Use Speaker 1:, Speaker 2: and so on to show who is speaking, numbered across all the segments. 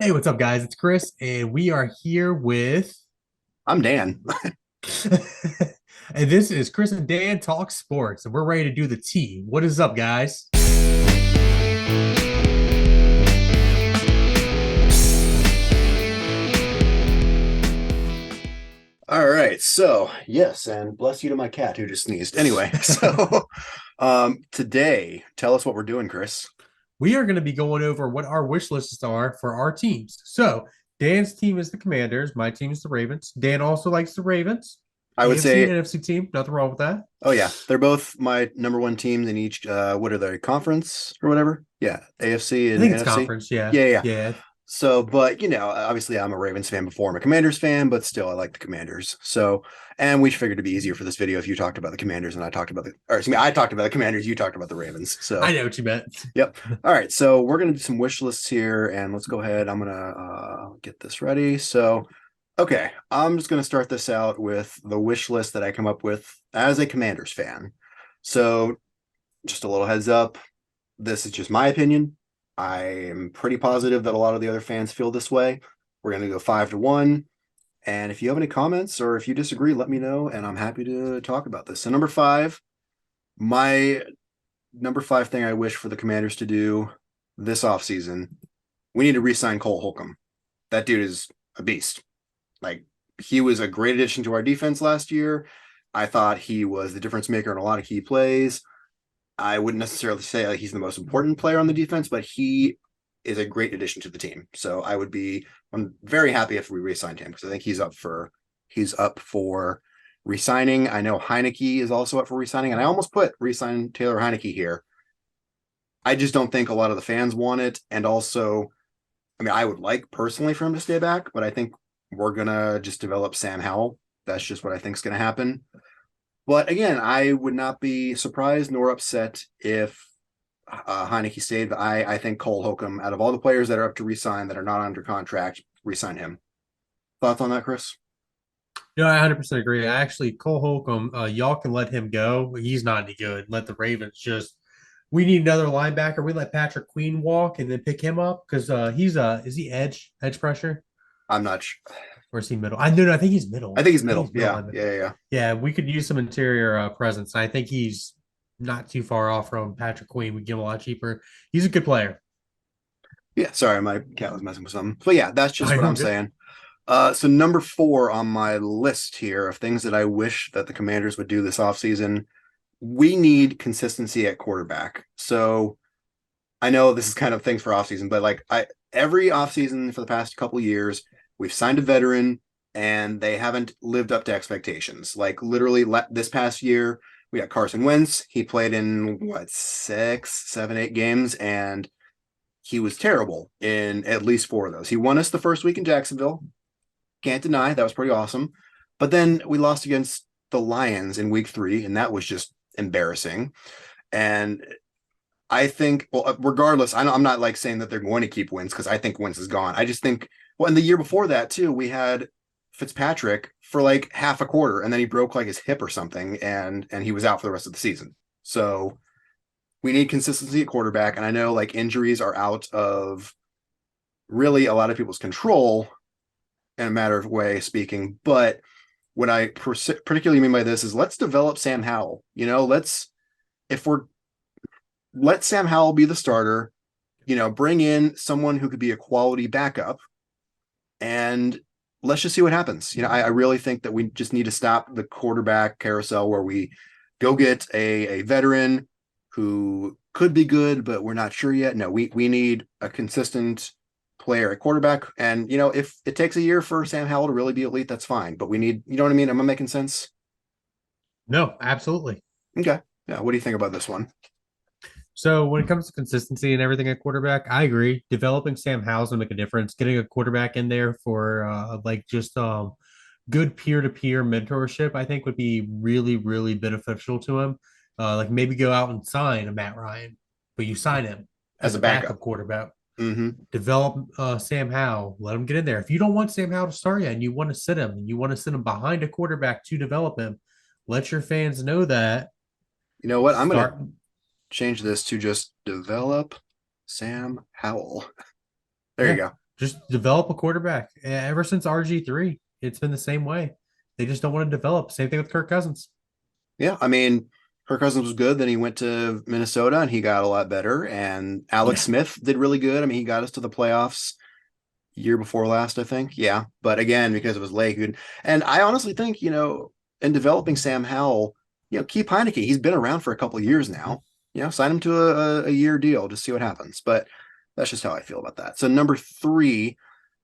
Speaker 1: Hey, what's up, guys? It's Chris, and we are here with.
Speaker 2: I'm Dan.
Speaker 1: And this is Chris and Dan Talk Sports, and we're ready to do the T. What is up, guys?
Speaker 2: All right. So, yes, and bless you to my cat who just sneezed. Anyway, so today, tell us what we're doing, Chris.
Speaker 1: We are going to be going over what our wish lists are for our teams. So, Dan's team is the Commanders. My team is the Ravens. Dan also likes the Ravens.
Speaker 2: I would
Speaker 1: AFC and
Speaker 2: say,
Speaker 1: NFC team. Nothing wrong with that.
Speaker 2: oh yeah, they're both my number one teams in each what are they, conference or whatever? Yeah, AFC
Speaker 1: I
Speaker 2: and
Speaker 1: think it's
Speaker 2: NFC.
Speaker 1: conference. Yeah.
Speaker 2: Yeah, yeah.
Speaker 1: Yeah.
Speaker 2: So, but obviously I'm a Ravens fan before I'm a Commanders fan, but still I like the Commanders. So, and we figured it'd be easier for this video if you talked about the Commanders and I talked about I talked about the Commanders, you talked about the Ravens.
Speaker 1: I
Speaker 2: So,
Speaker 1: know what you meant.
Speaker 2: yep. All right. So we're gonna do some wish lists here, and let's go ahead. I'm gonna get this ready. So, okay, I'm just gonna start this out with the wish list that I come up with as a Commanders fan. So, just a little heads up. This is just my opinion. I am pretty positive that a lot of the other fans feel this way. We're gonna go 5-1. And if you have any comments or if you disagree, let me know, and I'm happy to talk about this. So, my number five thing I wish for the Commanders to do this offseason, we need to re-sign Cole Holcomb. That dude is a beast. Like, he was a great addition to our defense last year. I thought he was the difference maker in a lot of key plays. I wouldn't necessarily say like he's the most important player on the defense, but he is a great addition to the team. So I'm very happy if we re-signed him because I think he's up for re-signing. I know Heineke is also up for re-signing, and I almost put re-sign Taylor Heineke here. I just don't think a lot of the fans want it. And also, I mean, I would like personally for him to stay back, but I think we're gonna just develop Sam Howell. That's just what I think is gonna happen. But again, I would not be surprised nor upset if Heineke stayed. But I think Cole Holcomb, out of all the players that are up to resign that are not under contract, resign him. Thoughts on that, Chris?
Speaker 1: No, I 100% agree. Actually, Cole Holcomb, y'all can let him go. He's not any good. Let the Ravens just. We need another linebacker. We let Patrick Queen walk and then pick him up because he's is he edge pressure,
Speaker 2: I'm not sure.
Speaker 1: or is he middle? I no, I think he's
Speaker 2: I
Speaker 1: middle.
Speaker 2: think he's
Speaker 1: I think
Speaker 2: middle.
Speaker 1: he's middle
Speaker 2: Yeah,
Speaker 1: linebacker.
Speaker 2: yeah, yeah,
Speaker 1: Yeah, we could use some interior presence. I think he's not too far off from Patrick Queen. We get him a lot cheaper. He's a good player.
Speaker 2: yeah. Sorry, my cat was messing with something. But yeah, that's just
Speaker 1: I
Speaker 2: what
Speaker 1: know,
Speaker 2: I'm
Speaker 1: good.
Speaker 2: saying. So number four on my list here of things that I wish that the Commanders would do this offseason, we need consistency at quarterback. So I know this is kind of things for offseason, but like every offseason for the past couple of years, we've signed a veteran and they haven't lived up to expectations. Like literally this past year, we got Carson Wentz. He played in what, 6, 7, 8 games, and he was terrible in at least four of those. He won us the first week in Jacksonville. Can't deny that was pretty awesome. But then we lost against the Lions in week 3, and that was just embarrassing. And I think, well, regardless, I'm not like saying that they're going to keep Wentz because I think Wentz is gone. I just think, well, in the year before that too, we had Fitzpatrick for like half a quarter, and then he broke like his hip or something, and he was out for the rest of the season. So we need consistency at quarterback, and I know like injuries are out of really a lot of people's control in a matter of way speaking, but what I particularly mean by this is let's develop Sam Howell. Let's if we're let Sam Howell be the starter, bring in someone who could be a quality backup, and let's just see what happens. I really think that we just need to stop the quarterback carousel where we go get a veteran who could be good, but we're not sure yet. No, we need a consistent player at quarterback. And, if it takes a year for Sam Howell to really be elite, that's fine. But we need, you know what I mean? Am I making sense?
Speaker 1: No, absolutely.
Speaker 2: Okay. Yeah. What do you think about this one?
Speaker 1: So when it comes to consistency and everything at quarterback, I agree. Developing Sam Howell's will make a difference. Getting a quarterback in there for like just good peer-to-peer mentorship, I think would be really, really beneficial to him. Like maybe go out and sign a Matt Ryan, but you sign him
Speaker 2: As
Speaker 1: as
Speaker 2: a
Speaker 1: a
Speaker 2: backup?
Speaker 1: backup quarterback.
Speaker 2: Mm-hmm.
Speaker 1: Develop Sam Howell, let him get in there. If you don't want Sam Howell to start yet and you want to sit him and you want to sit him behind a quarterback to develop him, let your fans know that.
Speaker 2: You know what? I'm going to
Speaker 1: Start
Speaker 2: change this to just develop Sam Howell. There you
Speaker 1: Yeah.
Speaker 2: go.
Speaker 1: Just develop a quarterback. Ever since RG3, it's been the same way. They just don't want to develop. Same thing with Kirk Cousins.
Speaker 2: Yeah, I mean, Kirk Cousins was good. Then he went to Minnesota and he got a lot better. And Alex
Speaker 1: Yeah.
Speaker 2: Smith did really good. I mean, he got us to the playoffs year before last, I think. Yeah, but again, because it was late, and I honestly think in developing Sam Howell, keep Heineke. He's been around for a couple of years now. Sign him to a year deal, just see what happens. But that's just how I feel about that. So number three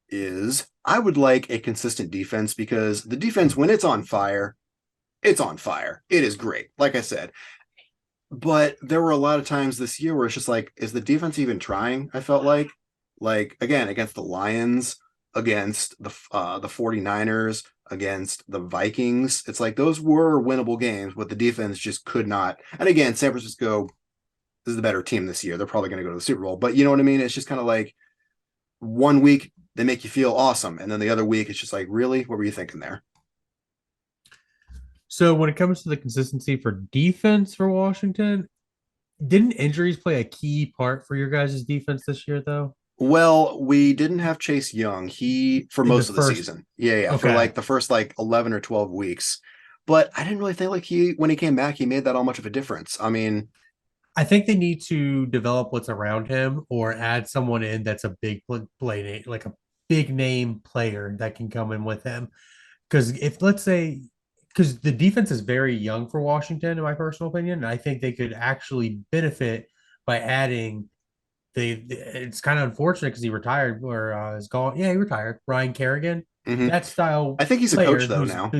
Speaker 2: is I would like a consistent defense because the defense, when it's on fire, it's on fire. It is great. Like I said, but there were a lot of times this year where it's just like, is the defense even trying? I felt like again, against the Lions, against the 49ers, against the Vikings. It's like those were winnable games, but the defense just could not. And again, San Francisco is the better team this year. They're probably going to go to the Super Bowl, but you know what I mean? It's just kind of like one week they make you feel awesome, and then the other week it's just like, really, what were you thinking there?
Speaker 1: So when it comes to the consistency for defense for Washington, didn't injuries play a key part for your guys' defense this year, though?
Speaker 2: Well, we didn't have Chase Young. He for
Speaker 1: In the
Speaker 2: most of the
Speaker 1: first,
Speaker 2: season. Yeah, yeah, for
Speaker 1: okay.
Speaker 2: like the first like 11 or 12 weeks. But I didn't really think like he when he came back, he made that all much of a difference. I mean,
Speaker 1: I think they need to develop what's around him or add someone in that's a big play name, like a big name player that can come in with him. Because if let's say, because the defense is very young for Washington, in my personal opinion, and I think they could actually benefit by adding. It's kind of unfortunate because he retired or is gone. Yeah, he retired. Ryan Kerrigan,
Speaker 2: mhm.
Speaker 1: that style
Speaker 2: I think he's a coach
Speaker 1: player
Speaker 2: though now.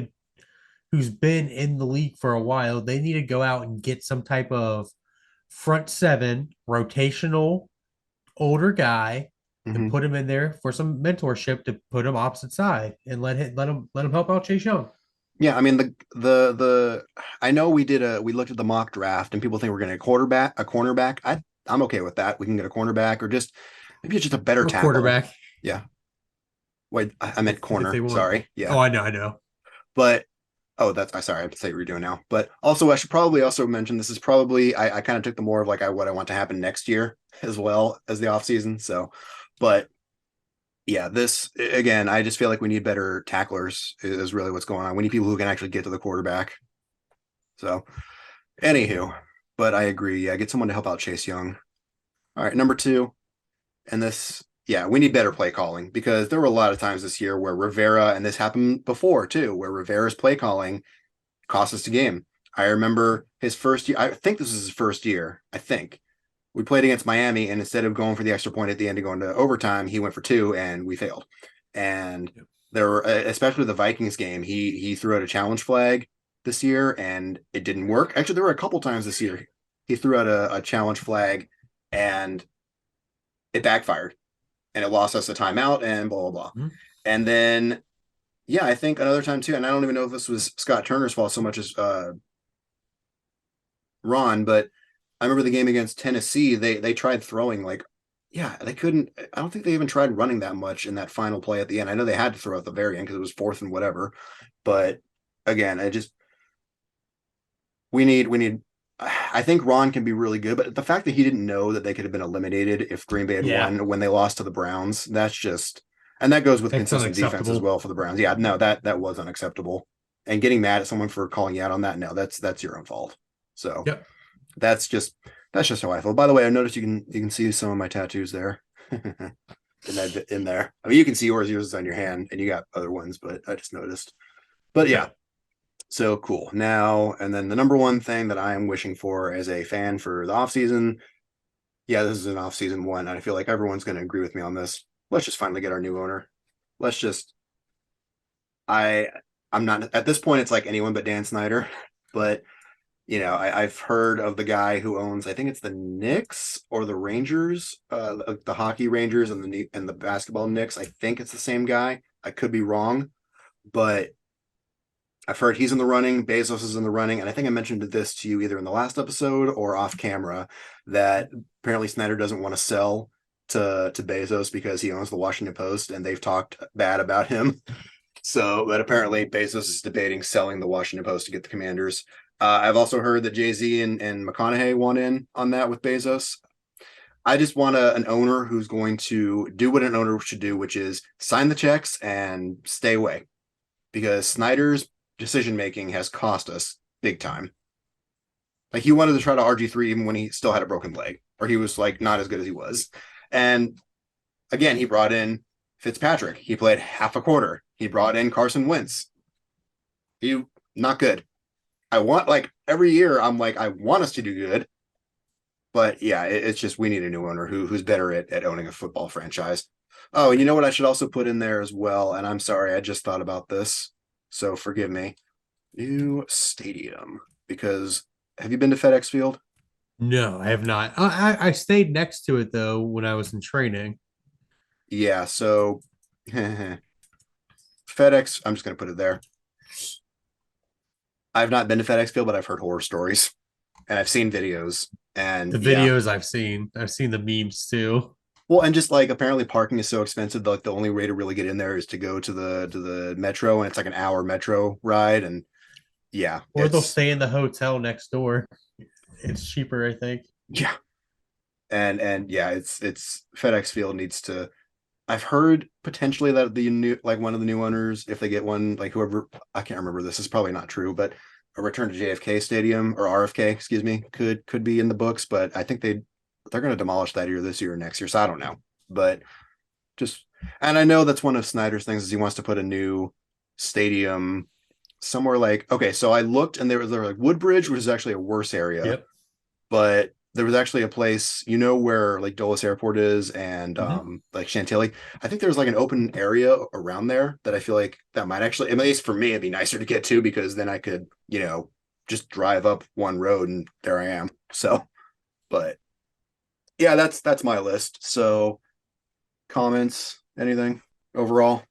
Speaker 1: who's been in the league for a while. They need to go out and get some type of front seven rotational older guy and
Speaker 2: Mhm.
Speaker 1: put him in there for some mentorship to put him opposite side and let him help out Chase Young.
Speaker 2: Yeah, I mean the I know we looked at the mock draft and people think we're getting a cornerback. I'm okay with that. We can get a cornerback or just maybe it's just a better
Speaker 1: Or
Speaker 2: tackle.
Speaker 1: quarterback
Speaker 2: Yeah. Wait, I meant
Speaker 1: if they
Speaker 2: corner.
Speaker 1: want.
Speaker 2: Sorry.
Speaker 1: Oh,
Speaker 2: Yeah.
Speaker 1: I know.
Speaker 2: But oh, that's I sorry, I have to say what you're doing now. But also, I should probably also mention this is probably I kind of took the more of like what I want to happen next year as well as the off season. So, but yeah, this again, I just feel like we need better tacklers is really what's going on. We need people who can actually get to the quarterback. So, anywho, but I agree. Yeah, get someone to help out Chase Young. All right, number two, and this, yeah, we need better play calling because there were a lot of times this year where Rivera, and this happened before too, where Rivera's play calling cost us the game. I remember his first year. I think this is his first year. I think we played against Miami, and instead of going for the extra point at the end and going to overtime, he went for two, and we failed. And there were, especially the Vikings game, he threw out a challenge flag this year, and it didn't work. Actually, there were a couple times this year he threw out a challenge flag, and it backfired, and it lost us a timeout, and blah blah blah.
Speaker 1: Mhm.
Speaker 2: And then yeah, I think another time too, and I don't even know if this was Scott Turner's fault so much as Ron, but I remember the game against Tennessee. They tried throwing like, yeah, they couldn't. I don't think they even tried running that much in that final play at the end. I know they had to throw at the very end because it was fourth and whatever. But again, I just we need. I think Ron can be really good, but the fact that he didn't know that they could have been eliminated if Green Bay had
Speaker 1: Yeah,
Speaker 2: won when they lost to the Browns, that's just, and that goes with
Speaker 1: that's
Speaker 2: consistent defense as
Speaker 1: unacceptable.
Speaker 2: well for the Browns. Yeah, no, that was unacceptable. And getting mad at someone for calling you out on that, no, that's your own fault. So
Speaker 1: Yep.
Speaker 2: that's just that's just how I feel. By the way, I noticed you can see some of my tattoos there. In there. I mean, you can see yours is on your hand, and you got other ones, but I just noticed. But yeah,
Speaker 1: Yep.
Speaker 2: so cool. Now and then the number one thing that I am wishing for as a fan for the off season. Yeah, this is an off season one, and I feel like everyone's going to agree with me on this. Let's just finally get our new owner. Let's just. I I'm not at this point. It's like anyone but Dan Snyder, but I've heard of the guy who owns, I think it's the Knicks or the Rangers, the hockey Rangers and the basketball Knicks. I think it's the same guy. I could be wrong, but I've heard he's in the running. Bezos is in the running, and I think I mentioned this to you either in the last episode or off camera that apparently Snyder doesn't want to sell to Bezos because he owns the Washington Post, and they've talked bad about him. So, but apparently Bezos is debating selling the Washington Post to get the Commanders. I've also heard that Jay Z and McConaughey want in on that with Bezos. I just want an owner who's going to do what an owner should do, which is sign the checks and stay away. Because Snyder's decision making has cost us big time. Like he wanted to try to RG3 even when he still had a broken leg, or he was like not as good as he was. And again, he brought in Fitzpatrick. He played half a quarter. He brought in Carson Wentz. He not good. I want like every year I'm like I want us to do good, but yeah, it's just we need a new owner who's better at owning a football franchise. Oh, and you know what I should also put in there as well, and I'm sorry, I just thought about this, so forgive me. New stadium, because have you been to FedEx Field?
Speaker 1: No, I have not. I stayed next to it though when I was in training.
Speaker 2: Yeah, so FedEx, I'm just gonna put it there. I've not been to FedEx Field, but I've heard horror stories and I've seen videos. And
Speaker 1: The
Speaker 2: yeah,
Speaker 1: videos I've seen the memes too.
Speaker 2: well, and just like apparently parking is so expensive, like the only way to really get in there is to go to the metro, and it's like an hour metro ride. And yeah,
Speaker 1: Or they'll stay in the hotel next door. It's cheaper, I think.
Speaker 2: yeah, and yeah, it's FedEx Field needs to. I've heard potentially that the new like one of the new owners, if they get one, like whoever I can't remember, this is probably not true, but a return to JFK Stadium or RFK, excuse me, could be in the books, but I think they're going to demolish that either this year or next year, so I don't know. But just and I know that's one of Snyder's things is he wants to put a new stadium somewhere like okay, so I looked and there was like Woodbridge, which is actually a worse area,
Speaker 1: Yep.
Speaker 2: but there was actually a place, you know, where like Dulles Airport is and
Speaker 1: Hmm.
Speaker 2: like Chantilly. I think there's like an open area around there that I feel like that might actually, at least for me, it'd be nicer to get to because then I could, you know, just drive up one road and there I am. So, but yeah, that's my list. So, comments, anything overall?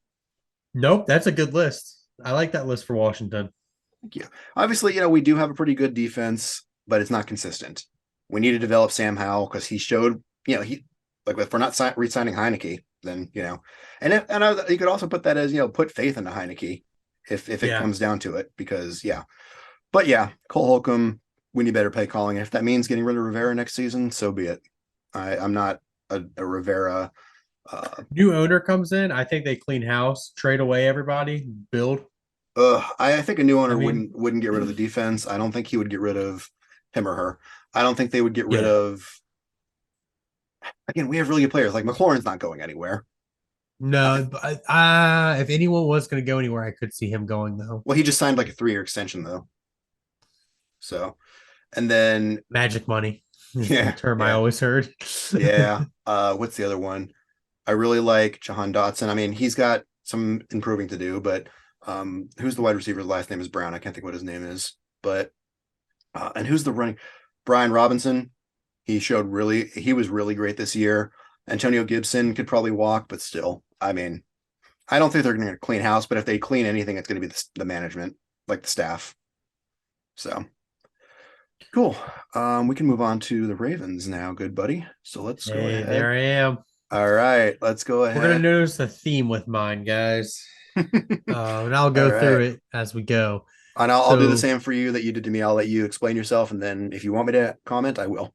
Speaker 1: Nope, that's a good list. I like that list for Washington.
Speaker 2: Thank you. Obviously, you know, we do have a pretty good defense, but it's not consistent. We need to develop Sam Howell because he showed, you know, he like if we're not re-signing Heineke, then you know, you could also put that as you know, put faith into Heineke if it
Speaker 1: Yeah.
Speaker 2: comes down to it, because yeah, but yeah, Cole Holcomb, we need better play calling. If that means getting rid of Rivera next season, so be it. I'm not a Rivera.
Speaker 1: New owner comes in. I think they clean house, trade away everybody, build.
Speaker 2: I think a new
Speaker 1: I
Speaker 2: owner
Speaker 1: mean,
Speaker 2: wouldn't get rid of the defense. I don't think he would get rid of him or her. I don't think they would get rid
Speaker 1: yeah.
Speaker 2: of. Again, we have really good players. Like McLaurin's not going anywhere.
Speaker 1: No, but if anyone was going to go anywhere, I could see him going though.
Speaker 2: Well, he just signed like a 3 year extension though. So, and then
Speaker 1: Magic money is the
Speaker 2: yeah,
Speaker 1: term I
Speaker 2: yeah,
Speaker 1: always heard.
Speaker 2: yeah. What's the other one? I really like Jahan Dotson. I mean, he's got some improving to do, but who's the wide receiver? The last name is Brown. I can't think what his name is, but and who's the running? Brian Robinson. He was really great this year. Antonio Gibson could probably walk, but still, I mean, I don't think they're going to clean house, but if they clean anything, it's going to be the management, like the staff. So cool. We can move on to the Ravens now, good buddy. So let's go
Speaker 1: Hey, there
Speaker 2: ahead.
Speaker 1: I am.
Speaker 2: All right, let's go
Speaker 1: We're gonna
Speaker 2: ahead.
Speaker 1: notice a theme with mine, guys, and I'll
Speaker 2: All
Speaker 1: go through
Speaker 2: right.
Speaker 1: it as we go.
Speaker 2: And I'll do the
Speaker 1: So,
Speaker 2: same for you that you did to me. I'll let you explain yourself, and then if you want me to comment, I will.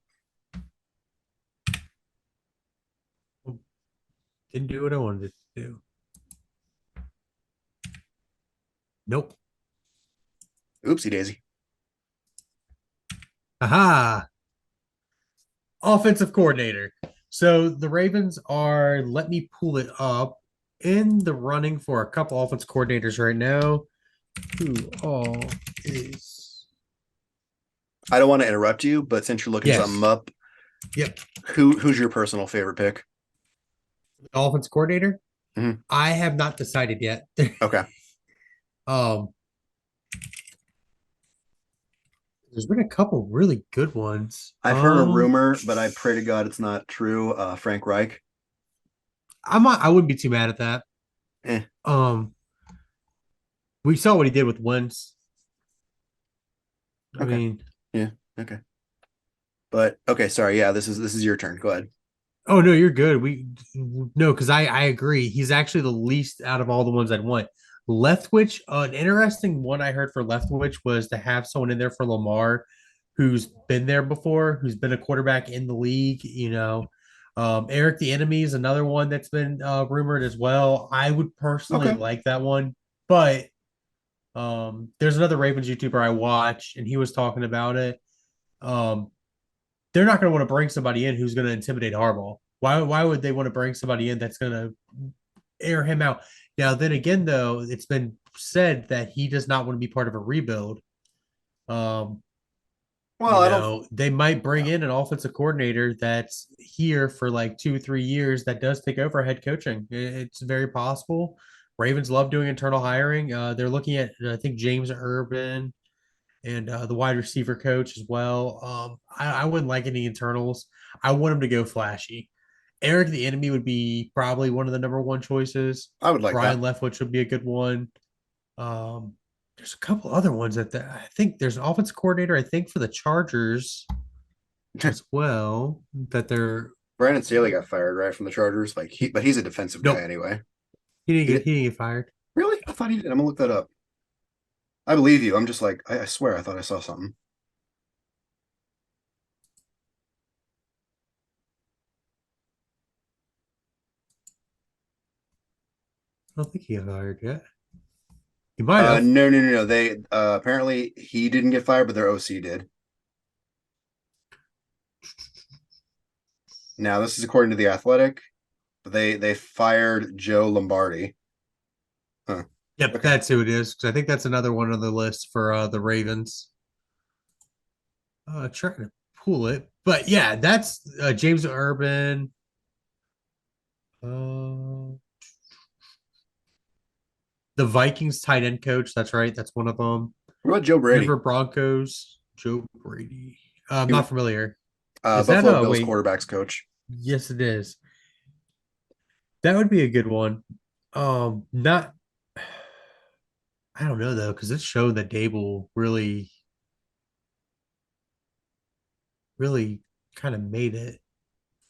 Speaker 1: didn't do what I wanted to do. Nope.
Speaker 2: Oopsie daisy.
Speaker 1: Aha. Offensive coordinator. So the Ravens are, let me pull it up, in the running for a couple offense coordinators right now. Who all is.
Speaker 2: I don't want to interrupt you, but since you're looking something
Speaker 1: Yes.
Speaker 2: up,
Speaker 1: Yep.
Speaker 2: who's your personal favorite pick?
Speaker 1: Offense coordinator.
Speaker 2: Mhm.
Speaker 1: I have not decided yet.
Speaker 2: Okay.
Speaker 1: um, there's been a couple really good ones.
Speaker 2: I've heard a rumor, but I pray to God it's not true. Frank Reich.
Speaker 1: I wouldn't be too mad at that.
Speaker 2: Eh,
Speaker 1: Um, we saw what he did with Wentz. I
Speaker 2: okay.
Speaker 1: mean,
Speaker 2: Yeah. Okay. But okay, sorry. Yeah, this is your turn. Go ahead.
Speaker 1: oh no, you're good. We no, because I agree. He's actually the least out of all the ones I'd want. Leftwich, an interesting one I heard for Leftwich was to have someone in there for Lamar who's been there before, who's been a quarterback in the league. Eric the Enemy is another one that's been rumored as well. I would personally
Speaker 2: Okay.
Speaker 1: like that one, but there's another Ravens YouTuber I watch, and he was talking about it. Um, they're not going to want to bring somebody in who's going to intimidate Harbaugh. Why would they want to bring somebody in that's going to air him out? Now, then again, though, it's been said that he does not want to be part of a rebuild. Um,
Speaker 2: Well, I don't.
Speaker 1: they might bring
Speaker 2: Yeah.
Speaker 1: in an offensive coordinator that's here for like 2 or 3 years that does take over head coaching. It's very possible. Ravens love doing internal hiring. They're looking at, I think, James Urban and the wide receiver coach as well. I wouldn't like any internals. I want him to go flashy. Eric the Enemy would be probably one of the number one choices.
Speaker 2: I would like that.
Speaker 1: Brian Leftwich would be a good one. Um, there's a couple other ones I think there's an offense coordinator, I think, for the Chargers as well. That they're
Speaker 2: Brandon Staley got fired right from the Chargers. But he's a defensive guy
Speaker 1: nope,
Speaker 2: anyway.
Speaker 1: he didn't
Speaker 2: He
Speaker 1: get
Speaker 2: did
Speaker 1: he didn't get fired.
Speaker 2: really? I thought he did. I'm gonna look that up. I believe you. I'm just like I swear I thought I saw something.
Speaker 1: I don't think he got fired yet. He might have.
Speaker 2: No, no, no, no. They apparently he didn't get fired, but their OC did. Now this is according to the Athletic. They fired Joe Lombardi. Huh.
Speaker 1: Yep,
Speaker 2: Okay.
Speaker 1: that's who it is. 'Cause I think that's another one on the list for the Ravens. Trying to pull it, but yeah, that's James Urban. Uh, the Vikings tight end coach. That's right. That's one of them.
Speaker 2: What about Joe
Speaker 1: Denver
Speaker 2: Brady?
Speaker 1: Broncos. Joe Brady. I'm
Speaker 2: He
Speaker 1: not familiar. Is that
Speaker 2: Buffalo Bills
Speaker 1: wait?
Speaker 2: quarterbacks coach.
Speaker 1: Yes, it is. That would be a good one. Not. I don't know though, because it showed that Dable really kind of made it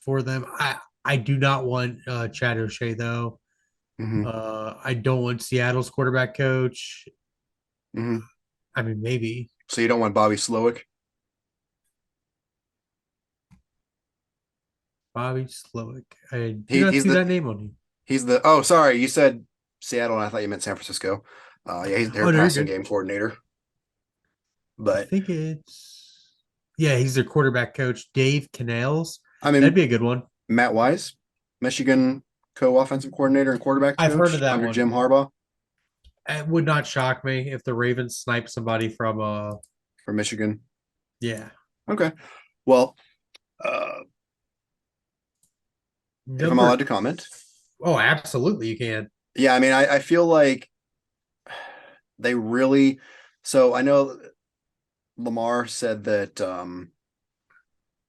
Speaker 1: for them. I do not want Chad O'Shea though.
Speaker 2: Hmm.
Speaker 1: I don't want Seattle's quarterback coach.
Speaker 2: Hmm.
Speaker 1: I mean, maybe
Speaker 2: So you don't want Bobby Slowick?
Speaker 1: Bobby Slowick. I do
Speaker 2: He
Speaker 1: not
Speaker 2: he's
Speaker 1: see
Speaker 2: the
Speaker 1: that name on you.
Speaker 2: he's the oh sorry, you said Seattle and I thought you meant San Francisco. Yeah, he's their
Speaker 1: Oh no, you're
Speaker 2: passing
Speaker 1: good.
Speaker 2: game coordinator.
Speaker 1: I
Speaker 2: But
Speaker 1: think it's yeah, he's their quarterback coach, Dave Canales.
Speaker 2: I
Speaker 1: That'd
Speaker 2: mean
Speaker 1: be a good one.
Speaker 2: Matt Wise, Michigan co-offensive coordinator and quarterbacks
Speaker 1: I've heard
Speaker 2: coach
Speaker 1: of that
Speaker 2: under
Speaker 1: one.
Speaker 2: Jim Harbaugh
Speaker 1: It would not shock me if the Ravens snipe somebody from
Speaker 2: for Michigan.
Speaker 1: yeah.
Speaker 2: Okay. Well, uh, if I'm allowed
Speaker 1: Number
Speaker 2: to comment,
Speaker 1: oh, absolutely you can.
Speaker 2: yeah, I mean, I feel like they really. So I know Lamar said that,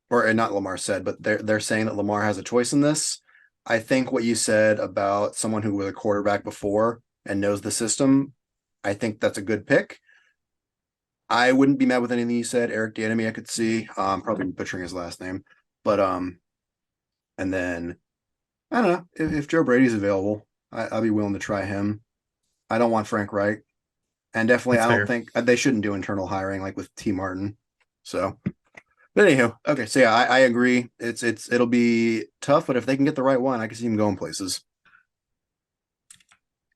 Speaker 2: or not Lamar said, but they're saying that Lamar has a choice in this. I think what you said about someone who was a quarterback before and knows the system, I think that's a good pick. I wouldn't be mad with anything you said. Eric Bieniemy, I could see. Probably butchering his last name, but and then I don't know if Joe Brady's available, I'll be willing to try him. I don't want Frank Reich, and definitely
Speaker 1: That's
Speaker 2: I don't
Speaker 1: fair.
Speaker 2: think they shouldn't do internal hiring like with T. Martin. So, but anyhow, okay. So yeah, I agree. It'll be tough, but if they can get the right one, I can see him going places.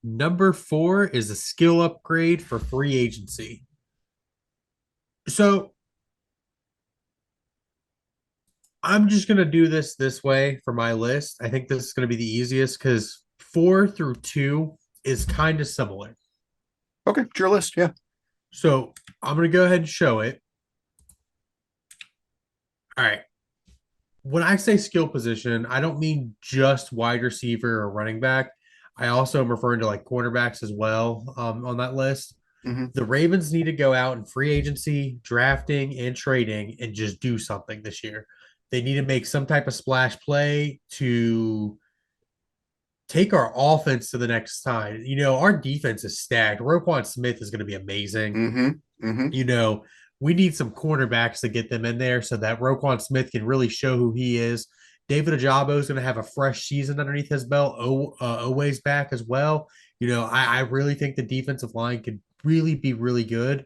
Speaker 1: Number four is a skill upgrade for free agency. So I'm just gonna do this way for my list. I think this is gonna be the easiest because 4 through 2 is kind of similar.
Speaker 2: Okay, it's your list. Yeah.
Speaker 1: So I'm gonna go ahead and show it. All right. When I say skill position, I don't mean just wide receiver or running back. I also am referring to like cornerbacks as well on that list.
Speaker 2: Hmm.
Speaker 1: The Ravens need to go out in free agency, drafting, and trading and just do something this year. They need to make some type of splash play to take our offense to the next time. Our defense is stacked. Roquan Smith is going to be amazing.
Speaker 2: Hmm. Hmm.
Speaker 1: You know, we need some cornerbacks to get them in there so that Roquan Smith can really show who he is. David Ajabo is going to have a fresh season underneath his belt. Oway's back as well. I really think the defensive line could really be really good.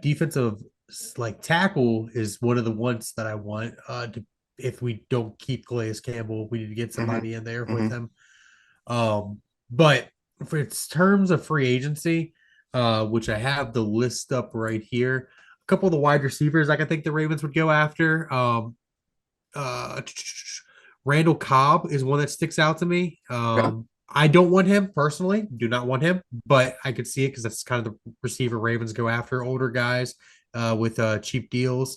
Speaker 1: Defensive like tackle is one of the ones that I want to if we don't keep Calais Campbell, we need to get
Speaker 2: Hmm.
Speaker 1: somebody in there with
Speaker 2: Hmm.
Speaker 1: him. But for its terms of free agency, which I have the list up right here, a couple of the wide receivers like I think the Ravens would go after. Uh, Randall Cobb is one that sticks out to me.
Speaker 2: Yeah.
Speaker 1: I don't want him personally, do not want him, but I could see it because that's kind of the receiver Ravens go after, older guys with cheap deals.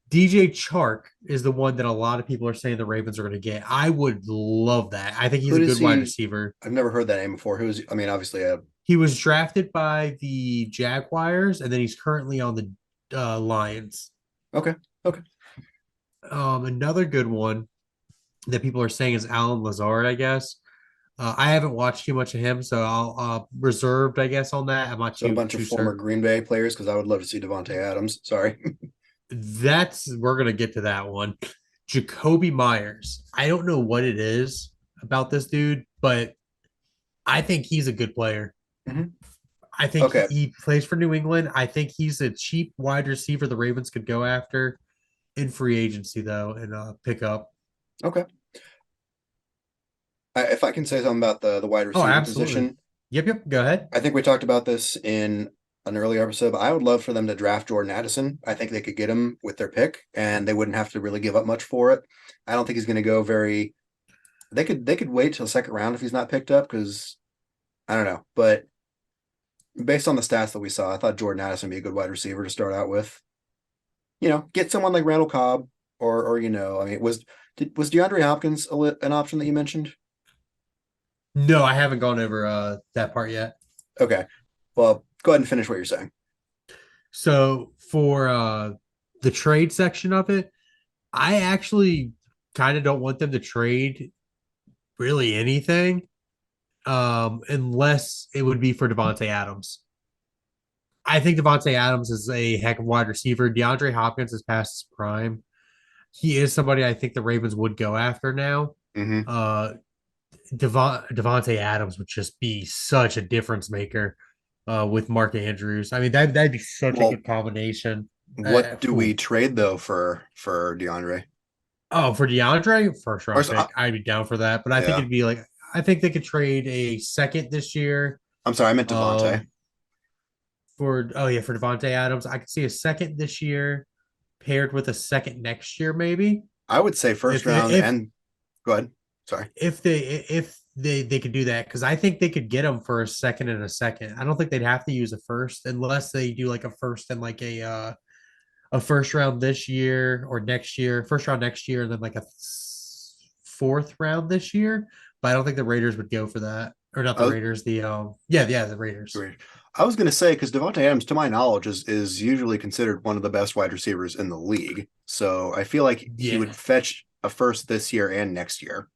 Speaker 1: DJ Chark is the one that a lot of people are saying the Ravens are going to get. I would love that. I think he's
Speaker 2: Who
Speaker 1: a
Speaker 2: does
Speaker 1: good wide
Speaker 2: he?
Speaker 1: receiver.
Speaker 2: I've never heard that name before. Who's? I mean, obviously,
Speaker 1: He was drafted by the Jaguars, and then he's currently on the Lions.
Speaker 2: okay. Okay.
Speaker 1: Another good one that people are saying is Alan Lazard, I guess. I haven't watched too much of him, so I'll reserved, I guess, on that. I'm not
Speaker 2: So a bunch of
Speaker 1: too
Speaker 2: former
Speaker 1: certain.
Speaker 2: Green Bay players because I would love to see Devontae Adams. Sorry.
Speaker 1: That's we're gonna get to that one. Jacoby Myers. I don't know what it is about this dude, but I think he's a good player.
Speaker 2: Hmm.
Speaker 1: I think
Speaker 2: Okay.
Speaker 1: he plays for New England. I think he's a cheap wide receiver the Ravens could go after in free agency though and pick up.
Speaker 2: Okay. If I can say something about the wide
Speaker 1: Oh,
Speaker 2: receiver
Speaker 1: absolutely.
Speaker 2: position,
Speaker 1: Yep, yep. Go ahead.
Speaker 2: I think we talked about this in an earlier episode, but I would love for them to draft Jordan Addison. I think they could get him with their pick, and they wouldn't have to really give up much for it. I don't think he's going to go very. They could wait till the second round if he's not picked up because I don't know, but based on the stats that we saw, I thought Jordan Addison would be a good wide receiver to start out with. Get someone like Randall Cobb, or I mean, was DeAndre Hopkins an option that you mentioned?
Speaker 1: No, I haven't gone over that part yet.
Speaker 2: Okay, well, go ahead and finish what you're saying.
Speaker 1: So for the trade section of it, I actually kind of don't want them to trade really anything, unless it would be for Devontae Adams. I think Devontae Adams is a heck of a wide receiver. DeAndre Hopkins is past his prime. He is somebody I think the Ravens would go after now.
Speaker 2: Hmm.
Speaker 1: Uh, Devontae Adams would just be such a difference maker with Mark Andrews. I mean, that'd be such a
Speaker 2: Well,
Speaker 1: good combination.
Speaker 2: what do we
Speaker 1: Oof.
Speaker 2: trade though for DeAndre?
Speaker 1: Oh, for DeAndre, first
Speaker 2: Or
Speaker 1: round pick, I'd be down for that. But I think
Speaker 2: yeah,
Speaker 1: it'd be like I think they could trade a second this year.
Speaker 2: I'm sorry, I meant Devontae.
Speaker 1: Um, for oh yeah, for Devontae Adams, I could see a second this year paired with a second next year, maybe.
Speaker 2: I would say first
Speaker 1: If
Speaker 2: round
Speaker 1: if
Speaker 2: and go ahead. Sorry.
Speaker 1: if they could do that, because I think they could get them for a second and a second. I don't think they'd have to use a first unless they do like a first and like a first round this year or next year, first round next year, and then like a fourth round this year. But I don't think the Raiders would go for that, or not
Speaker 2: I
Speaker 1: the
Speaker 2: was,
Speaker 1: Raiders. The the Raiders.
Speaker 2: I was going to say because Devontae Adams, to my knowledge, is usually considered one of the best wide receivers in the league. So I feel like he would
Speaker 1: Yeah.
Speaker 2: fetch a first this year and next year.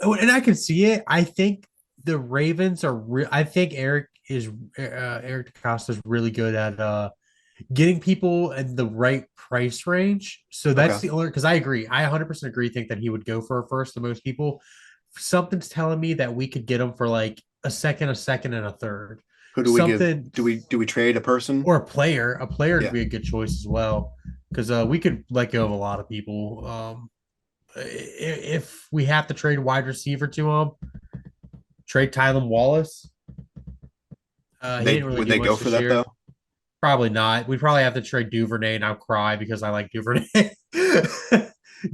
Speaker 1: Oh, and I can see it. I think the Ravens are. I think Eric DeCosta is really good at getting people in the right price range. So
Speaker 2: Okay.
Speaker 1: that's the only because I agree. I 100% agree. Think that he would go for a first to most people. Something's telling me that we could get him for like a second, and a third.
Speaker 2: Who do we give?
Speaker 1: Something
Speaker 2: Do we trade a person?
Speaker 1: or a player. A player would
Speaker 2: Yeah.
Speaker 1: be a good choice as well because we could let go of a lot of people. If we have to trade wide receiver to him, trade Tylen Wallace. He
Speaker 2: They
Speaker 1: didn't really
Speaker 2: would
Speaker 1: do
Speaker 2: they go
Speaker 1: much
Speaker 2: for
Speaker 1: this
Speaker 2: that though?
Speaker 1: year. Probably not. We'd probably have to trade Duvernay, and I'll cry because I like Duvernay.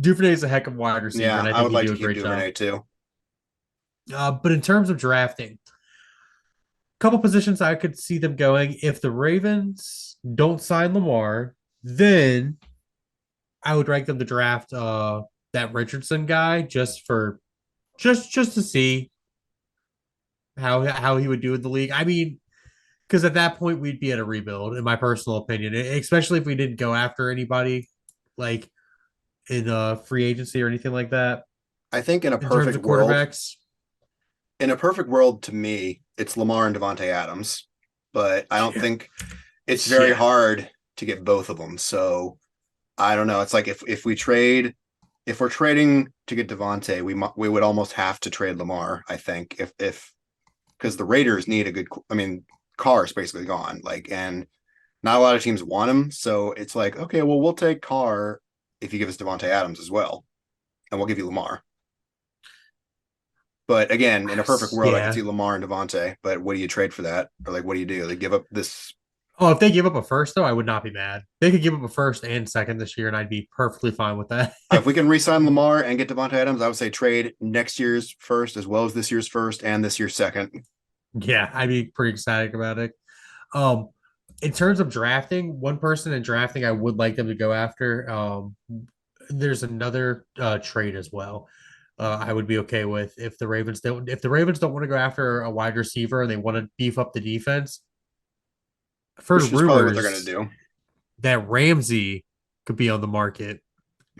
Speaker 1: Duvernay is a heck of a wide receiver,
Speaker 2: Yeah,
Speaker 1: and I
Speaker 2: I
Speaker 1: think
Speaker 2: would
Speaker 1: he'd
Speaker 2: like
Speaker 1: do
Speaker 2: to
Speaker 1: a
Speaker 2: keep
Speaker 1: great job.
Speaker 2: Duvernay too.
Speaker 1: But in terms of drafting, a couple positions I could see them going. If the Ravens don't sign Lamar, then I would rank them to draft that Richardson guy just for just to see how he would do in the league. I mean, because at that point we'd be at a rebuild, in my personal opinion, especially if we didn't go after anybody like in free agency or anything like that.
Speaker 2: I think
Speaker 1: In terms of quarterbacks,
Speaker 2: in a perfect world, to me, it's Lamar and Devontae Adams, but I don't
Speaker 1: yeah,
Speaker 2: think it's very
Speaker 1: yeah.
Speaker 2: hard to get both of them. So I don't know. It's like if we're trading to get Devontae, we would almost have to trade Lamar. I think if because the Raiders need a good. I mean, Carr is basically gone. Like, and not a lot of teams want him. So it's like, okay, well, we'll take Carr if you give us Devontae Adams as well, and we'll give you Lamar. But again, in a perfect world, I could
Speaker 1: Yeah.
Speaker 2: see Lamar and Devontae. But what do you trade for that, or like what do you do? They give up this.
Speaker 1: Oh, if they give up a first, though, I would not be mad. They could give up a first and second this year, and I'd be perfectly fine with that.
Speaker 2: If we can re-sign Lamar and get Devontae Adams, I would say trade next year's first as well as this year's first and this year's second.
Speaker 1: Yeah, I'd be pretty ecstatic about it. Um, in terms of drafting, one person in drafting I would like them to go after. There's another trade as well. I would be okay with if the Ravens don't want to go after a wide receiver and they want to beef up the defense. I've heard
Speaker 2: Which is probably what they're going to
Speaker 1: rumors
Speaker 2: do.
Speaker 1: that Ramsey could be on the market.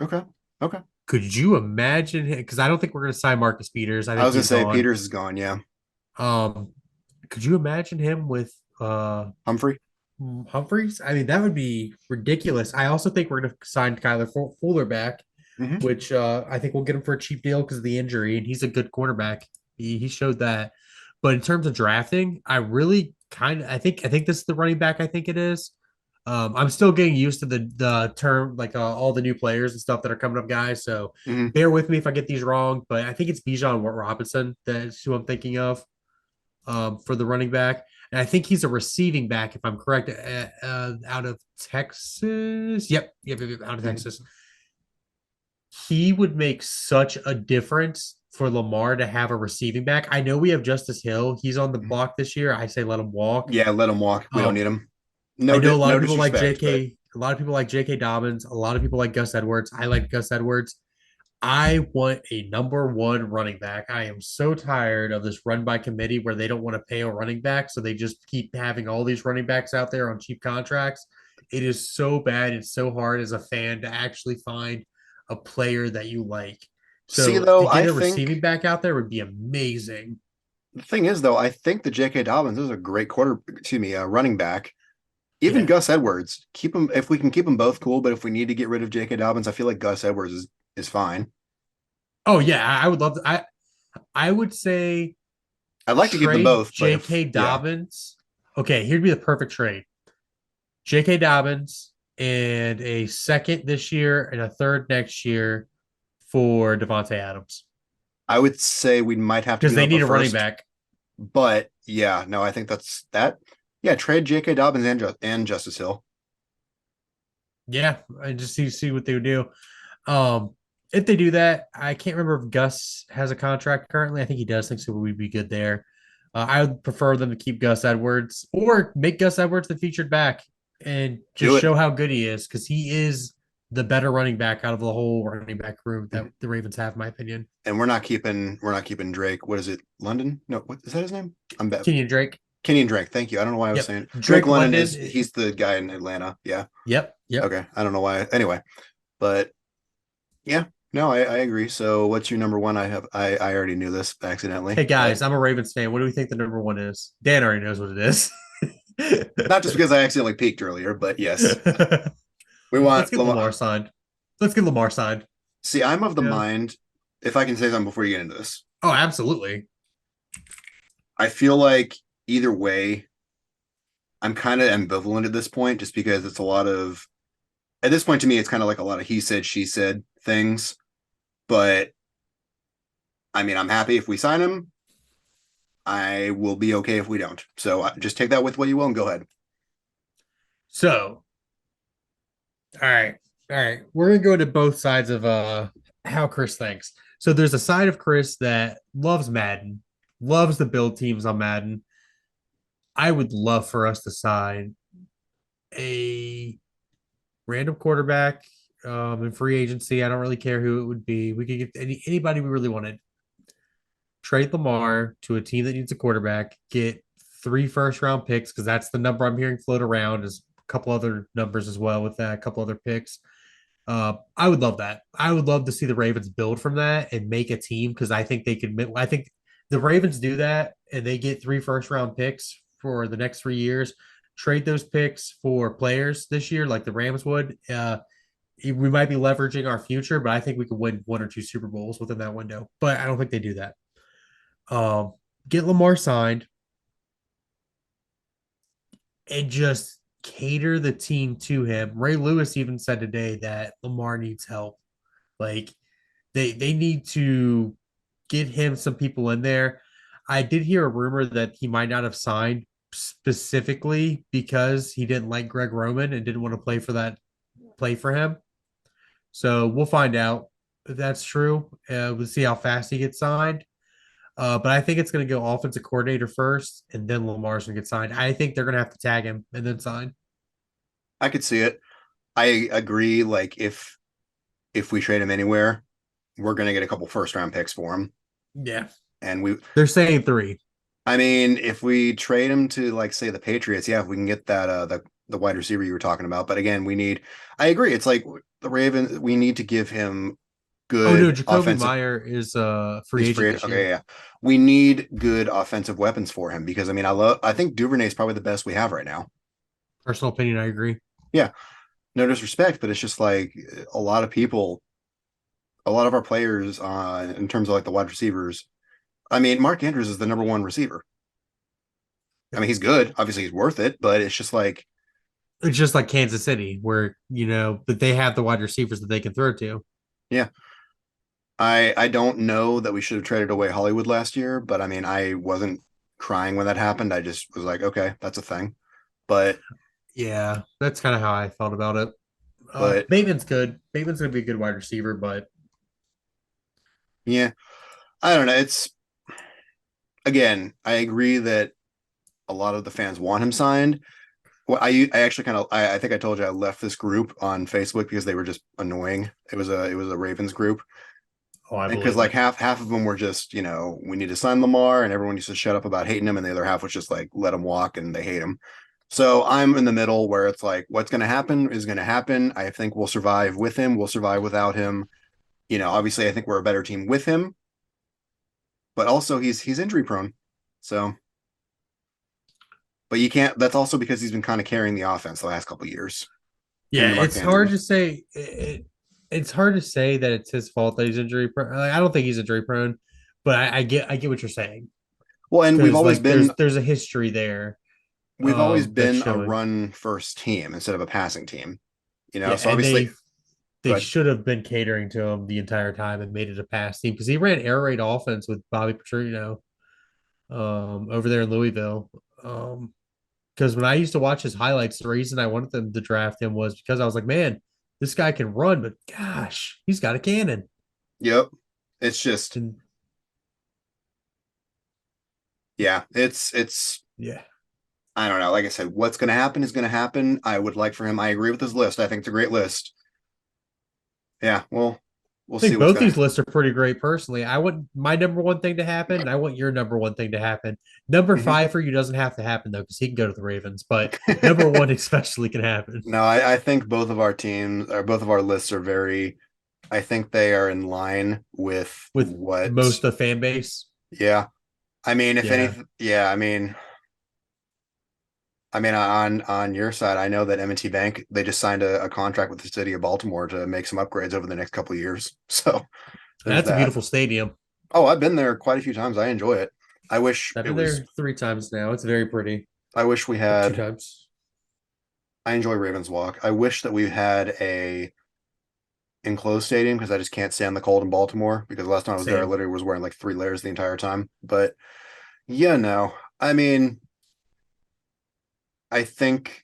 Speaker 2: Okay. Okay.
Speaker 1: Could you imagine? Because I don't think we're going to sign Marcus Peters. I
Speaker 2: I
Speaker 1: think
Speaker 2: was going
Speaker 1: he's
Speaker 2: to say
Speaker 1: gone.
Speaker 2: Peters is gone. Yeah.
Speaker 1: Um, could you imagine him with
Speaker 2: Humphrey.
Speaker 1: Humphreys? I mean, that would be ridiculous. I also think we're going to sign Kyler Fuller back,
Speaker 2: Mm-hmm.
Speaker 1: which I think we'll get him for a cheap deal because of the injury, and he's a good cornerback. He showed that. But in terms of drafting, I really kind of I think this is the running back. I think it is. I'm still getting used to the term like all the new players and stuff that are coming up, guys. So
Speaker 2: Mm-hmm.
Speaker 1: bear with me if I get these wrong. But I think it's Bijan Robinson that's who I'm thinking of for the running back. And I think he's a receiving back, if I'm correct, out of Texas. Yep, out of
Speaker 2: Mm-hmm.
Speaker 1: Texas. He would make such a difference for Lamar to have a receiving back. I know we have Justice Hill. He's on the block this year. I say let him walk.
Speaker 2: Yeah, let him walk. We don't
Speaker 1: Um,
Speaker 2: need him.
Speaker 1: I know a lot
Speaker 2: No
Speaker 1: of people like
Speaker 2: disrespect, but
Speaker 1: JK. A lot of people like JK Dobbins. A lot of people like Gus Edwards. I like Gus Edwards. I want a number one running back. I am so tired of this run by committee where they don't want to pay a running back. So they just keep having all these running backs out there on cheap contracts. It is so bad. It's so hard as a fan to actually find a player that you like.
Speaker 2: see
Speaker 1: So to
Speaker 2: though,
Speaker 1: get
Speaker 2: I
Speaker 1: a
Speaker 2: think
Speaker 1: receiving back out there would be amazing.
Speaker 2: the thing is though, I think the J.K. Dobbins is a great running back. Even
Speaker 1: Yeah.
Speaker 2: Gus Edwards, keep him if we can keep them both cool. But if we need to get rid of J.K. Dobbins, I feel like Gus Edwards is fine.
Speaker 1: Oh yeah, I would love to. I would say
Speaker 2: I'd like to keep them
Speaker 1: trade
Speaker 2: both, but if
Speaker 1: J.K.
Speaker 2: yeah,
Speaker 1: Dobbins. Okay, here'd be the perfect trade. J.K. Dobbins and a second this year and a third next year for Devontae Adams
Speaker 2: I would say we might have to
Speaker 1: because
Speaker 2: give
Speaker 1: they
Speaker 2: up a
Speaker 1: need a running
Speaker 2: first.
Speaker 1: back.
Speaker 2: But yeah, no, I think that's that. Yeah, trade J.K. Dobbins and Justice Hill.
Speaker 1: Yeah, I just see what they would do. Um, if they do that, I can't remember if Gus has a contract currently. I think he does. Think so. We'd be good there. I would prefer them to keep Gus Edwards or make Gus Edwards the featured back and
Speaker 2: Do
Speaker 1: just
Speaker 2: it.
Speaker 1: show how good he is because he is the better running back out of the whole running back room that the Ravens have, in my opinion.
Speaker 2: And we're not keeping Drake. What is it? London? No, what is that his name? I'm bad.
Speaker 1: Kenyon Drake.
Speaker 2: Kenyon Drake. Thank you. I don't know why I was
Speaker 1: Yep.
Speaker 2: saying Drake
Speaker 1: Drake
Speaker 2: London
Speaker 1: London.
Speaker 2: is he's the guy in Atlanta. Yeah.
Speaker 1: Yep.
Speaker 2: Okay. I don't know why. Anyway, but yeah, no, I agree. So what's your number one? I already knew this accidentally,
Speaker 1: Hey
Speaker 2: but
Speaker 1: guys, I'm a Ravens fan. What do we think the number one is? Dan already knows what it is.
Speaker 2: not just because I accidentally peeked earlier, but yes, we
Speaker 1: Let's
Speaker 2: want
Speaker 1: get
Speaker 2: Lamar.
Speaker 1: Lamar signed. Let's get Lamar signed.
Speaker 2: See, I'm of the
Speaker 1: Yeah.
Speaker 2: mind, if I can say something before you get into this,
Speaker 1: Oh, absolutely.
Speaker 2: I feel like either way, I'm kind of ambivalent at this point, just because it's a lot of at this point to me, it's kind of like a lot of he said, she said things. But I mean, I'm happy if we sign him. I will be okay if we don't. So just take that with what you will and go ahead.
Speaker 1: So, all right. All right. We're gonna go to both sides of how Chris thinks. So there's a side of Chris that loves Madden, loves to build teams on Madden. I would love for us to sign a random quarterback in free agency. I don't really care who it would be. We could get anybody we really wanted. Trade Lamar to a team that needs a quarterback, get 3 first round picks because that's the number I'm hearing float around. Is a couple other numbers as well with that, a couple other picks. I would love that. I would love to see the Ravens build from that and make a team because I think they could. I think the Ravens do that and they get 3 first round picks for the next 3 years. Trade those picks for players this year, like the Rams would. We might be leveraging our future, but I think we could win 1 or 2 Super Bowls within that window. But I don't think they do that. Um, get Lamar signed and just cater the team to him. Ray Lewis even said today that Lamar needs help. Like they need to get him some people in there. I did hear a rumor that he might not have signed specifically because he didn't like Greg Roman and didn't want to play for him. So we'll find out if that's true. We'll see how fast he gets signed. But I think it's going to go offensive coordinator first, and then Lamar's going to get signed. I think they're going to have to tag him and then sign.
Speaker 2: I could see it. I agree. Like if we trade him anywhere, we're gonna get a couple first round picks for him.
Speaker 1: Yeah,
Speaker 2: And we
Speaker 1: they're saying three.
Speaker 2: I mean, if we trade him to like say the Patriots, yeah, if we can get that the wide receiver you were talking about. But again, we need I agree. It's like the Ravens, we need to give him
Speaker 1: Oh no,
Speaker 2: good
Speaker 1: Jacoby
Speaker 2: offensive
Speaker 1: Meyer is a free
Speaker 2: he's
Speaker 1: agent
Speaker 2: free.
Speaker 1: this
Speaker 2: Okay,
Speaker 1: year.
Speaker 2: yeah. We need good offensive weapons for him because I think Duvernay is probably the best we have right now.
Speaker 1: Personal opinion, I agree.
Speaker 2: Yeah, no disrespect, but it's just like a lot of people, a lot of our players in terms of like the wide receivers. I mean, Mark Andrews is the number one receiver. I mean, he's good. Obviously, he's worth it, but it's just like,
Speaker 1: It's just like Kansas City, where that they have the wide receivers that they can throw to.
Speaker 2: yeah, I don't know that we should have traded away Hollywood last year, but I mean, I wasn't crying when that happened. I just was like, okay, that's a thing. But
Speaker 1: Yeah, that's kind of how I felt about it.
Speaker 2: but
Speaker 1: Bateman's good. Bateman's going to be a good wide receiver, but
Speaker 2: yeah, I don't know. It's again, I agree that a lot of the fans want him signed. Well, I actually kind of I think I told you I left this group on Facebook because they were just annoying. It was a Ravens group,
Speaker 1: oh, I
Speaker 2: and because
Speaker 1: believe
Speaker 2: like
Speaker 1: it.
Speaker 2: half of them were just we need to sign Lamar, and everyone used to shut up about hating him, and the other half was just like let him walk, and they hate him. So I'm in the middle where it's like what's going to happen is going to happen. I think we'll survive with him. We'll survive without him. Obviously I think we're a better team with him, but also he's injury prone. So, but you can't. That's also because he's been kind of carrying the offense the last couple of years. Him
Speaker 1: Yeah,
Speaker 2: and Mark
Speaker 1: it's hard
Speaker 2: Andrews.
Speaker 1: to say. It's hard to say that it's his fault that he's injury prone. Like, I don't think he's injury prone, but I get what you're saying
Speaker 2: Well, and
Speaker 1: because like there's a history there
Speaker 2: we've always
Speaker 1: that's
Speaker 2: been a
Speaker 1: showing.
Speaker 2: run first team instead of a passing team.
Speaker 1: Yeah,
Speaker 2: So
Speaker 1: and
Speaker 2: obviously,
Speaker 1: they
Speaker 2: but
Speaker 1: should have been catering to him the entire time and made it a pass team because he ran air raid offense with Bobby Petrino over there in Louisville. Because when I used to watch his highlights, the reason I wanted them to draft him was because I was like, man, this guy can run, but gosh, he's got a cannon.
Speaker 2: yep, it's just
Speaker 1: And
Speaker 2: yeah, it's
Speaker 1: yeah,
Speaker 2: I don't know. Like I said, what's going to happen is going to happen. I would like for him. I agree with his list. I think it's a great list. Yeah, well, we'll
Speaker 1: I
Speaker 2: see
Speaker 1: think
Speaker 2: what's
Speaker 1: both
Speaker 2: going
Speaker 1: these
Speaker 2: to.
Speaker 1: lists are pretty great personally. I want my number one thing to happen, and I want your number one thing to happen. Number
Speaker 2: Mm-hmm.
Speaker 1: five for you doesn't have to happen though, because he can go to the Ravens, but number one especially can happen
Speaker 2: No, I think both of our teams or both of our lists are very. I think they are in line with
Speaker 1: with
Speaker 2: what.
Speaker 1: most of the fan base.
Speaker 2: Yeah, I mean, if
Speaker 1: Yeah,
Speaker 2: anything, yeah, I mean, on your side, I know that M&T Bank they just signed a contract with the city of Baltimore to make some upgrades over the next couple of years. So there's
Speaker 1: that's a
Speaker 2: that.
Speaker 1: beautiful stadium.
Speaker 2: Oh, I've been there quite a few times. I enjoy it. I wish
Speaker 1: I've
Speaker 2: it
Speaker 1: been
Speaker 2: was.
Speaker 1: there three times now. It's very pretty.
Speaker 2: I wish we
Speaker 1: Two
Speaker 2: had.
Speaker 1: times.
Speaker 2: I enjoy Ravens Walk. I wish that we had a enclosed stadium because I just can't stand the cold in Baltimore. Because last time I was there, I
Speaker 1: Same.
Speaker 2: literally was wearing like 3 layers the entire time. But yeah, no. I mean, I think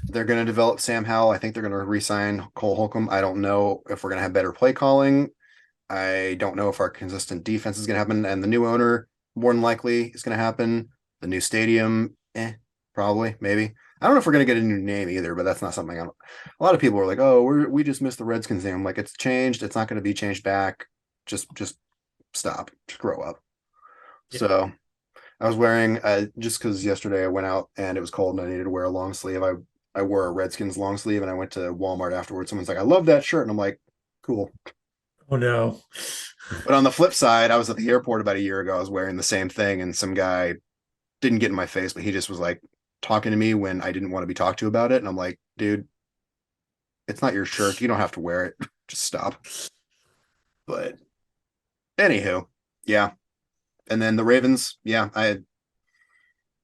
Speaker 2: they're going to develop Sam Howell. I think they're going to re-sign Cole Holcomb. I don't know if we're going to have better play calling. I don't know if our consistent defense is going to happen. And the new owner, more than likely, is going to happen. The new stadium, probably, maybe. I don't know if we're going to get a new name either, but that's not something I don't. A lot of people are like, "Oh, we just missed the Redskins name." I'm like, it's changed. It's not going to be changed back. Just stop. Just grow up.
Speaker 1: Yeah.
Speaker 2: So I was wearing just because yesterday I went out and it was cold and I needed to wear a long sleeve. I wore a Redskins long sleeve and I went to Walmart afterwards. Someone's like, "I love that shirt," and I'm like, "Cool."
Speaker 1: Oh no.
Speaker 2: But on the flip side, I was at the airport about a year ago. I was wearing the same thing, and some guy didn't get in my face, but he just was like talking to me when I didn't want to be talked to about it. And I'm like, dude, it's not your shirt. You don't have to wear it. Just stop. But anywho, yeah. And then the Ravens, yeah,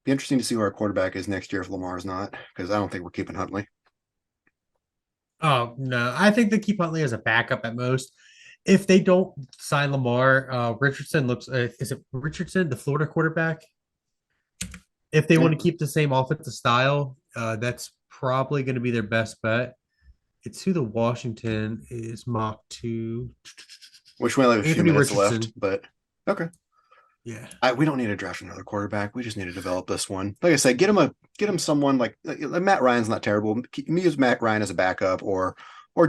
Speaker 2: be interesting to see who our quarterback is next year if Lamar's not, because I don't think we're keeping Huntley.
Speaker 1: Oh no, I think they keep Huntley as a backup at most. If they don't sign Lamar, Richardson looks. Is it Richardson, the Florida quarterback? If they
Speaker 2: Yeah.
Speaker 1: want to keep the same offensive style, that's probably going to be their best bet. It's who the Washington is mocked to.
Speaker 2: Wish we only have a few
Speaker 1: Anthony
Speaker 2: minutes left,
Speaker 1: Richardson.
Speaker 2: but okay.
Speaker 1: Yeah.
Speaker 2: We don't need to draft another quarterback. We just need to develop this one. Like I said, get him someone like Matt Ryan's not terrible. Use Matt Ryan as a backup or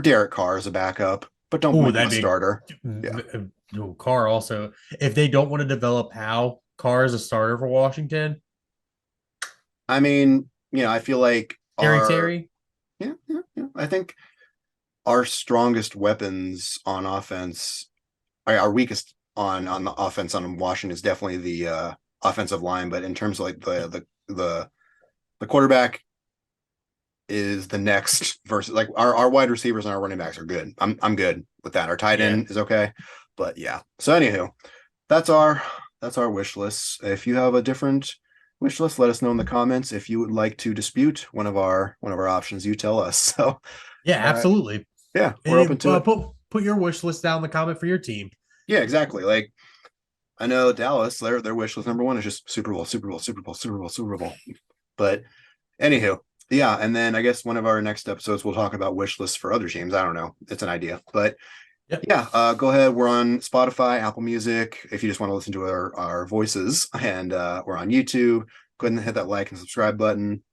Speaker 2: Derek Carr as a backup, but don't
Speaker 1: Oh,
Speaker 2: make him a
Speaker 1: that'd be
Speaker 2: starter. Yeah.
Speaker 1: Carr also. If they don't want to develop how Carr is a starter for Washington,
Speaker 2: I mean, I feel like
Speaker 1: Terry.
Speaker 2: yeah. I think our strongest weapons on offense, our weakest on the offense on Washington is definitely the offensive line. But in terms of like the quarterback is the next versus like our wide receivers and our running backs are good. I'm good with that. Our tight
Speaker 1: Yeah.
Speaker 2: end is okay, but yeah. So anywho, that's our wish list. If you have a different wish list, let us know in the comments. If you would like to dispute one of our options, you tell us. So
Speaker 1: Yeah,
Speaker 2: uh,
Speaker 1: absolutely.
Speaker 2: yeah, we're open
Speaker 1: And
Speaker 2: to it.
Speaker 1: put your wish list down in the comment for your team.
Speaker 2: Yeah, exactly. Like I know Dallas, their wish list number one is just Super Bowl, Super Bowl, Super Bowl, Super Bowl, Super Bowl. But anywho, yeah, and then I guess one of our next episodes we'll talk about wish lists for other teams. I don't know. It's an idea. But
Speaker 1: Yep.
Speaker 2: yeah, go ahead. We're on Spotify, Apple Music, if you just want to listen to our voices, and we're on YouTube. Go ahead and hit that like and subscribe button.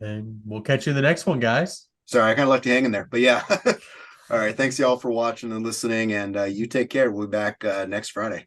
Speaker 1: And we'll catch you in the next one, guys.
Speaker 2: Sorry, I kind of left you hanging there, but yeah. All right, thanks y'all for watching and listening, and you take care. We'll be back next Friday.